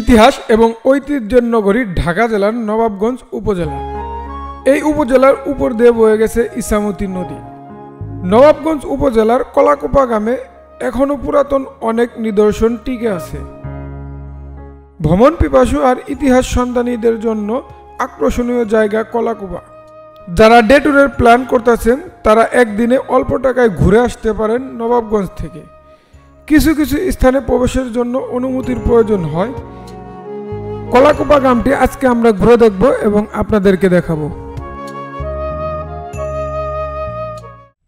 ইতিহাস এবং ঐতিহ্যের নগরী ঢাকা জেলার নবাবগঞ্জ উপজেলা। এই উপজেলার উপর দিয়ে বয়ে গেছে ইছামতি নদী। নবাবগঞ্জ উপজেলার কলাকুপা গ্রামে এখনও পুরাতন অনেক নিদর্শন টিকে আছে। ভ্রমণ পিপাসু আর ইতিহাস সন্ধানীদের জন্য আকর্ষণীয় জায়গা কলাকুপা। যারা ডে ট্যুরের প্ল্যান করতেছেন তারা একদিনে অল্প টাকায় ঘুরে আসতে পারেন নবাবগঞ্জ থেকে। কিছু কিছু স্থানে প্রবেশের জন্য অনুমতির প্রয়োজন হয়। কলাকুপা গ্রামটি আজকে আমরা ঘুরে দেখব এবং আপনাদেরকে দেখাবো।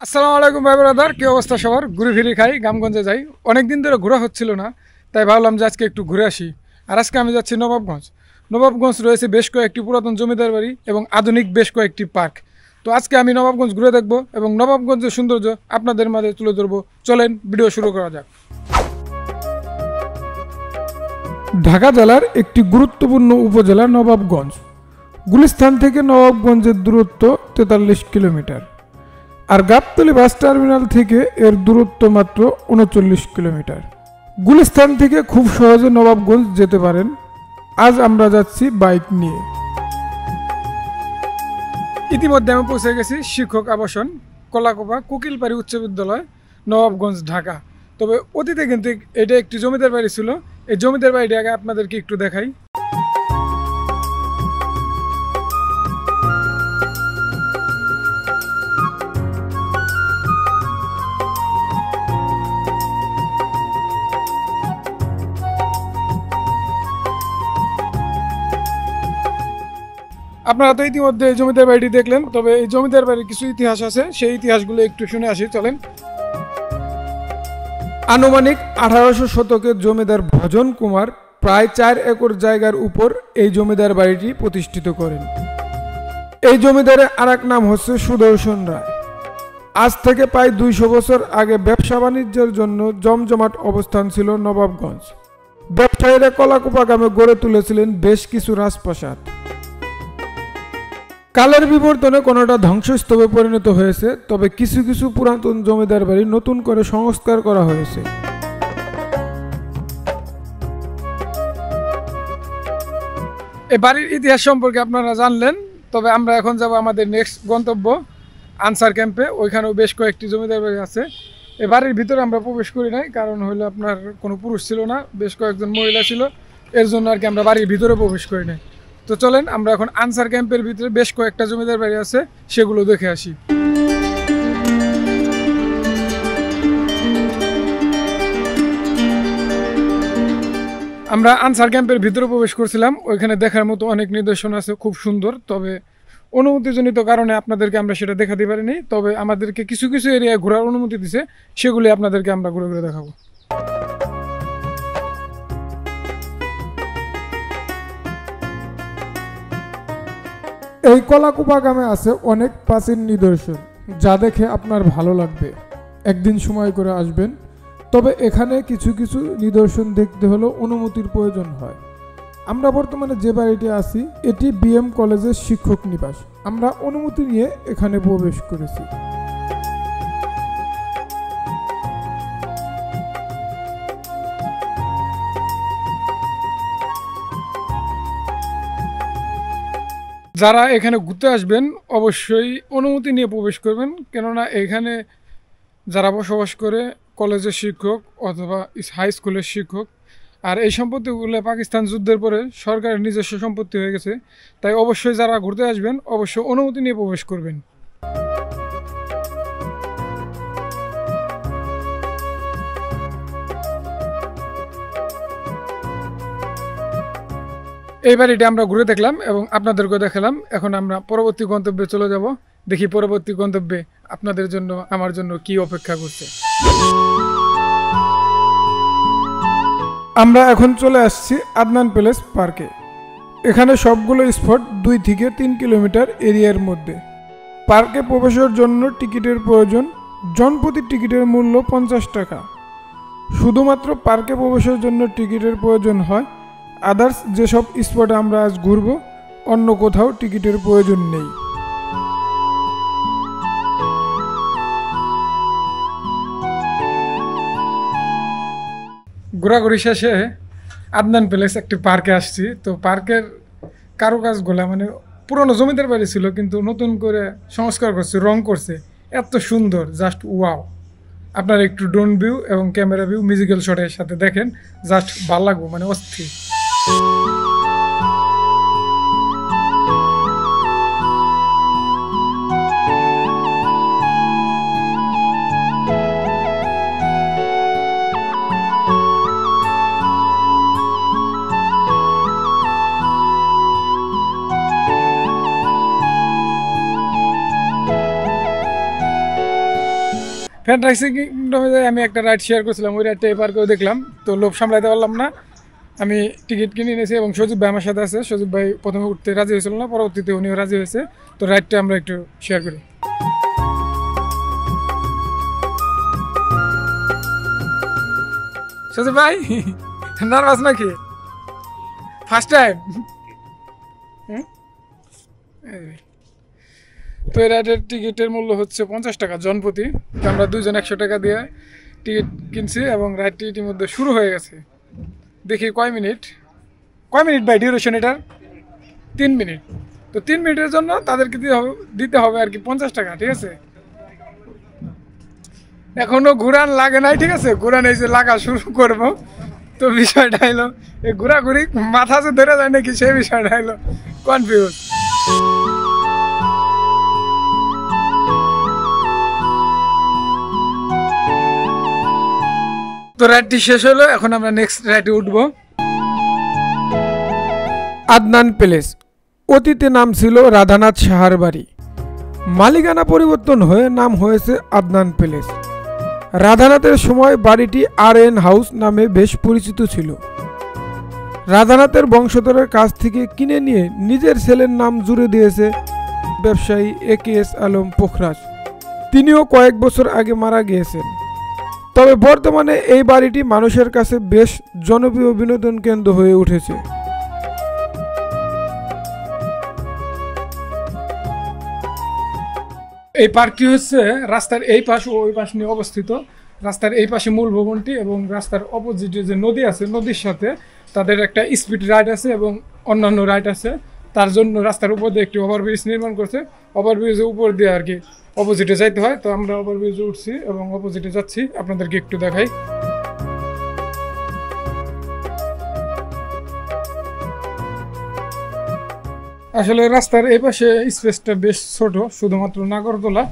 আসসালামু আলাইকুম ভাই ব্রাদার, কি অবস্থা সবার? ঘুরে ফিরে খাই, গ্রামগঞ্জে যাই। অনেকদিন ধরে ঘোরা হচ্ছিল না, তাই ভাবলাম যে আজকে একটু ঘুরে আসি। আর আজকে আমি যাচ্ছি নবাবগঞ্জ। নবাবগঞ্জ রয়েছে বেশ কয়েকটি পুরাতন জমিদার বাড়ি এবং আধুনিক বেশ কয়েকটি পার্ক। তো আজকে আমি নবাবগঞ্জ ঘুরে দেখব এবং নবাবগঞ্জের সৌন্দর্য আপনাদের মাঝে তুলে ধরবো। চলেন ভিডিও শুরু করা যাক। ঢাকা জেলার একটি গুরুত্বপূর্ণ উপজেলা নবাবগঞ্জ। গুলিস্তান থেকে নবাবগঞ্জের দূরত্ব 43 কিলোমিটার, আর গাবতলী বাস টার্মিনাল থেকে এর দূরত্ব মাত্র 39 কিলোমিটার। গুলিস্তান থেকে খুব সহজে নবাবগঞ্জ যেতে পারেন। আজ আমরা যাচ্ছি বাইক নিয়ে। ইতিমধ্যে আমি পৌঁছে গেছি শিক্ষক আবাসন কলাকুপা কোকিলপাড়ি উচ্চ বিদ্যালয়, নবাবগঞ্জ, ঢাকা। তবে অতীতে কিন্তু এটা একটি জমিদার বাড়ি ছিল। এই জমিদার বাড়িটি আগে আপনাদেরকে একটু দেখাই। আপনারা তো ইতিমধ্যে এই জমিদার বাড়িটি দেখলেন, তবে এই জমিদার বাড়ির কিছু ইতিহাস আছে, সেই ইতিহাসগুলো একটু শুনে আসি, চলেন। আনুমানিক 1800 শতকের জমিদার ভজন কুমার প্রায় 4 একর জায়গার উপর এই জমিদার বাড়িটি প্রতিষ্ঠিত করেন। এই জমিদারের আরেক নাম হচ্ছে সুদর্শন রায়। আজ থেকে প্রায় 200 বছর আগে ব্যবসা বাণিজ্যের জন্য জমজমাট অবস্থান ছিল নবাবগঞ্জ। ব্যবসায়ীরা কলাকুপা গ্রামে গড়ে তুলেছিলেন বেশ কিছু রাজপ্রাসাদ। কালের বিবর্তনে কোনোটা ধ্বংসস্তূপে পরিণত হয়েছে, তবে কিছু কিছু পুরাতন জমিদার বাড়ি নতুন করে সংস্কার করা হয়েছে। এই বাড়ির ইতিহাস সম্পর্কে আপনারা জানলেন। তবে আমরা এখন যাব আমাদের নেক্সট গন্তব্য আনসার ক্যাম্পে। ওইখানেও বেশ কয়েকটি জমিদার বাড়ি আছে। এই বাড়ির ভিতরে আমরা প্রবেশ করি নাই, কারণ হলো আপনার কোনো পুরুষ ছিল না, বেশ কয়েকজন মহিলা ছিল, এর জন্য আর কি আমরা বাড়ির ভিতরে প্রবেশ করি নাই। তো চলেন আমরা এখন আনসার ক্যাম্পের ভিতরে বেশ কয়েকটা জমিদার বাড়ি আছে, সেগুলো দেখে আসি। আমরা আনসার ক্যাম্পের ভিতরে প্রবেশ করছিলাম। ওইখানে দেখার মতো অনেক নিদর্শন আছে, খুব সুন্দর। তবে অনুমতিজনিত কারণে আপনাদেরকে আমরা সেটা দেখাতে পারিনি। তবে আমাদেরকে কিছু কিছু এরিয়ায় ঘোরার অনুমতি দিছে, সেগুলি আপনাদেরকে আমরা ঘুরে ঘুরে দেখাবো। এই কলাকুপা গ্রামে আছে অনেক প্রাচীন নিদর্শন, যা দেখে আপনার ভালো লাগবে। একদিন সময় করে আসবেন। তবে এখানে কিছু কিছু নিদর্শন দেখতে হলেও অনুমতির প্রয়োজন হয়। আমরা বর্তমানে যে বাড়িটি আছি এটি বিএম কলেজের শিক্ষক নিবাস। আমরা অনুমতি নিয়ে এখানে প্রবেশ করেছি। যারা এখানে ঘুরতে আসবেন অবশ্যই অনুমতি নিয়ে প্রবেশ করবেন, কেননা এখানে যারা বসবাস করে কলেজের শিক্ষক অথবা হাই স্কুলের শিক্ষক। আর এই সম্পত্তিগুলো পাকিস্তান যুদ্ধের পরে সরকারের নিজস্ব সম্পত্তি হয়ে গেছে, তাই অবশ্যই যারা ঘুরতে আসবেন অবশ্যই অনুমতি নিয়ে প্রবেশ করবেন। এই বাড়িটা আমরা ঘুরে দেখলাম এবং আপনাদেরকেও দেখালাম। এখন আমরা পরবর্তী গন্তব্যে চলে যাব। দেখি পরবর্তী গন্তব্যে আপনাদের জন্য আমার জন্য কি অপেক্ষা করছে। আমরা এখন চলে আসছি আদনান প্যালেস পার্কে। এখানে সবগুলো স্পট 2 থেকে 3 কিলোমিটার এরিয়ার মধ্যে। পার্কে প্রবেশের জন্য টিকিটের প্রয়োজন। জনপ্রতি টিকিটের মূল্য 50 টাকা। শুধুমাত্র পার্কে প্রবেশের জন্য টিকিটের প্রয়োজন হয়। আদার্স যেসব স্পটে আমরা আজ ঘুরব অন্য কোথাও টিকিটের প্রয়োজন নেই। ঘোরাঘুরি শেষে আদনান প্যালেস একটি পার্কে আসছি। তো পার্কের কারুকাজগুলা মানে পুরনো জমিদার বাড়ি ছিল, কিন্তু নতুন করে সংস্কার করছে, রং করছে, এত সুন্দর, জাস্ট ওয়াও। আপনারা একটু ড্রোন ভিউ এবং ক্যামেরা ভিউ মিউজিক্যাল শটের সাথে দেখেন, জাস্ট ভালো লাগবো, মানে অস্থির। ফ্যান্টাসি কিংডমে যাই আমি একটা রাইড শেয়ার করছিলাম, ওই রাইডটা এই পার্কেও দেখলাম, তো লোভ সামলাইতে পারলাম না, আমি টিকিট কিনে নিয়েছি এবং সজীব ভাই আমার সাথে আছে। সজীব ভাই প্রথমে উঠতে রাজি হয়েছিল না, পরবর্তীতে উনিও রাজি হয়েছে। তো রাইডটা আমরা একটু শেয়ার করি। সজীব ভাই নার্ভাস নাকি? First time? তো এই রাইডের টিকিটের মূল্য হচ্ছে 50 টাকা জনপ্রতি। তো আমরা 2 জন 100 টাকা দিয়ে টিকিট কিনছি এবং রাইডটি ইতিমধ্যে শুরু হয়ে গেছে। দেখি কয় মিনিট বাই ডিউরেশন এটার? 3 মিনিট। তো 3 মিনিটের জন্য তাদেরকে দিতে হবে আর কি 50 টাকা, ঠিক আছে? এখনো ঘুরান লাগে নাই, ঠিক আছে? ঘুরান এই যে লাগা শুরু করব। তো বিষয়টা হলো এই ঘোরাঘুরি মাথা যে ধরে যায় নাকি, সেই বিষয়টা হলো কনফিউজ। তো রাইডটি শেষ হলো, এখন আমরা নেক্সট রাইডে উঠবো। আদনান প্যালেস, অতীতে নাম ছিল রাধানাথ সাহার বাড়ি, মালিকানা পরিবর্তন হয়ে নাম হয়েছে আদনান প্যালেস। রাধানাথের সময় বাড়িটি RN হাউস নামে বেশ পরিচিত ছিল। রাধানাথের বংশধরের কাছ থেকে কিনে নিয়ে নিজের ছেলের নাম জুড়ে দিয়েছে ব্যবসায়ী AKS আলম পোখরাজ। তিনিও কয়েক বছর আগে মারা গিয়েছেন। তবে বর্তমানে এই বাড়িটি মানুষের কাছে বেশ জনপ্রিয় বিনোদন কেন্দ্র হয়ে উঠেছে। এই পার্কটি হচ্ছে রাস্তার এই পাশ ও ওই পাশ নিয়ে অবস্থিত। রাস্তার এই পাশে মূল ভবনটি এবং রাস্তার অপোজিটে যে নদী আছে, নদীর সাথে তাদের একটা স্পিড রাইড আছে এবং অন্যান্য রাইড আছে। তার জন্য রাস্তার উপর দিয়ে একটি ওভারব্রিজ নির্মাণ করছে। ওভারব্রিজের উপর দিয়ে আর কি অপোজিটে যাইতে হয়। তো আমরা ওভারব্রিজে উঠছি এবং অপোজিটে যাচ্ছি, আপনাদেরকে একটু দেখাই। আসলে রাস্তার এই পাশে স্পেসটা বেশ ছোট, শুধুমাত্র নাগরদোলা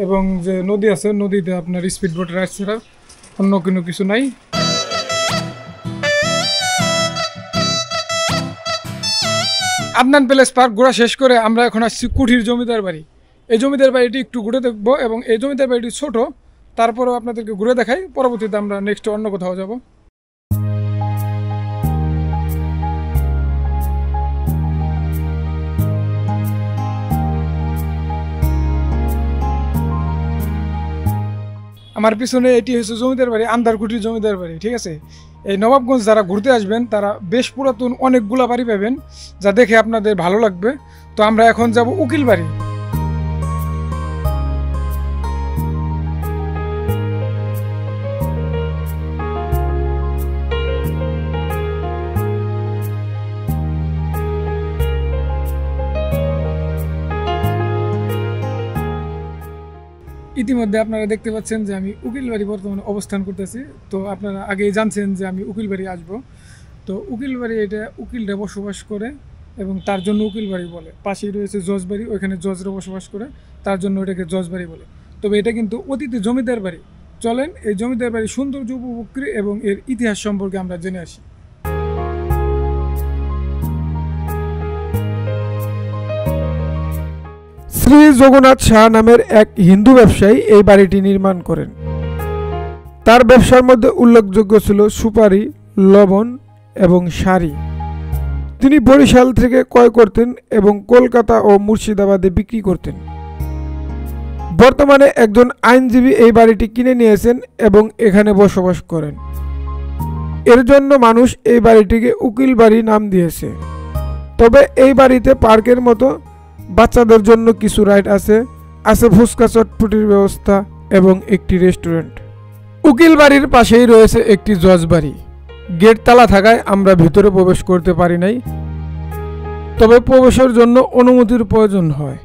এবং যে নদী আছে, নদীতে আপনার স্পিড বোট রাইড ছাড়া অন্য কোনো কিছু নাই। আদনান প্যালেস পার্ক ঘোরা শেষ করে আমরা এখন আসছি কুঠির জমিদার বাড়ি। এই জমিদার বাড়িটি একটু ঘুরে দেখবো এবং এই জমিদার বাড়িটি ছোট, তারপরেও আপনাদেরকে ঘুরে দেখাই। পরবর্তীতে আমরা নেক্সট অন্য কোথাও যাব। আমার পিছনে এটি হচ্ছে জমিদার বাড়ি, আন্দারকুঠির জমিদার বাড়ি, ঠিক আছে? এই নবাবগঞ্জ যারা ঘুরতে আসবেন তারা বেশ পুরাতন অনেকগুলা বাড়ি পাবেন, যা দেখে আপনাদের ভালো লাগবে। তো আমরা এখন যাব উকিল বাড়ি। ইতিমধ্যে আপনারা দেখতে পাচ্ছেন যে আমি উকিল বাড়ি বর্তমানে অবস্থান করতেছি। তো আপনারা আগেই জানছেন যে আমি উকিল বাড়ি আসবো। তো উকিল বাড়ি এটা উকিলরা বসবাস করে এবং তার জন্য উকিল বাড়ি বলে। পাশেই রয়েছে জজ বাড়ি, ওইখানে জজরা বসবাস করে, তার জন্য এটাকে জজ বাড়ি বলে। তবে এটা কিন্তু অতীতে জমিদার বাড়ি। চলেন এই জমিদার বাড়ির সৌন্দর্য উপভোগ করি এবং এর ইতিহাস সম্পর্কে আমরা জেনে আসি। শ্রী জগন্নাথ শাহ নামের এক হিন্দু ব্যবসায়ী এই বাড়িটি নির্মাণ করেন। তার ব্যবসার মধ্যে উল্লেখযোগ্য ছিল সুপারি, লবণ এবং শাড়ি। তিনি বরিশাল থেকে ক্রয় করতেন এবং কলকাতা ও মুর্শিদাবাদে বিক্রি করতেন। বর্তমানে একজন আইনজীবী এই বাড়িটি কিনে নিয়েছেন এবং এখানে বসবাস করেন। এর জন্য মানুষ এই বাড়িটিকে উকিল বাড়ি নাম দিয়েছে। তবে এই বাড়িতে পার্কের মতো বাচ্চাদের জন্য কিছু রাইড আছে, ফুচকা চটপটির ব্যবস্থা এবং একটি রেস্টুরেন্ট। উকিল বাড়ির পাশেই রয়েছে একটি জজ বাড়ি। গেট তালা থাকায় আমরা ভিতরে প্রবেশ করতে পারি নাই। তবে প্রবেশের জন্য অনুমতির প্রয়োজন হয়।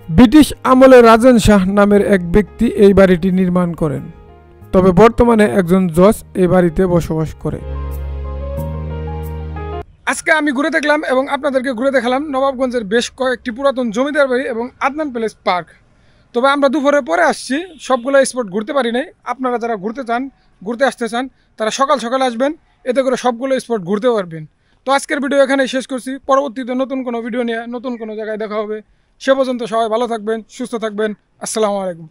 ব্রিটিশ আমলে রাজেন শাহ নামের এক ব্যক্তি এই বাড়িটি নির্মাণ করেন। তবে বর্তমানে একজন জজ এই বাড়িতে বসবাস করে। আজকে আমি ঘুরে দেখলাম এবং আপনাদেরকে ঘুরে দেখালাম নবাবগঞ্জের বেশ কয়েকটি পুরাতন জমিদার বাড়ি এবং আদনান প্যালেস পার্ক। তবে আমরা দুপুরে পরে আসছি, সবগুলো স্পট ঘুরতে পারি নাই। আপনারা যারা ঘুরতে আসতে চান তারা সকাল সকালে আসবেন, এতে করে সবগুলো স্পট ঘুরতে পারবেন। তো আজকের ভিডিও এখানেই শেষ করছি। পরবর্তীতে নতুন কোনো ভিডিও নিয়ে নতুন কোনো জায়গায় দেখা হবে। সে পর্যন্ত সবাই ভালো থাকবেন, সুস্থ থাকবেন। আসসালামু আলাইকুম।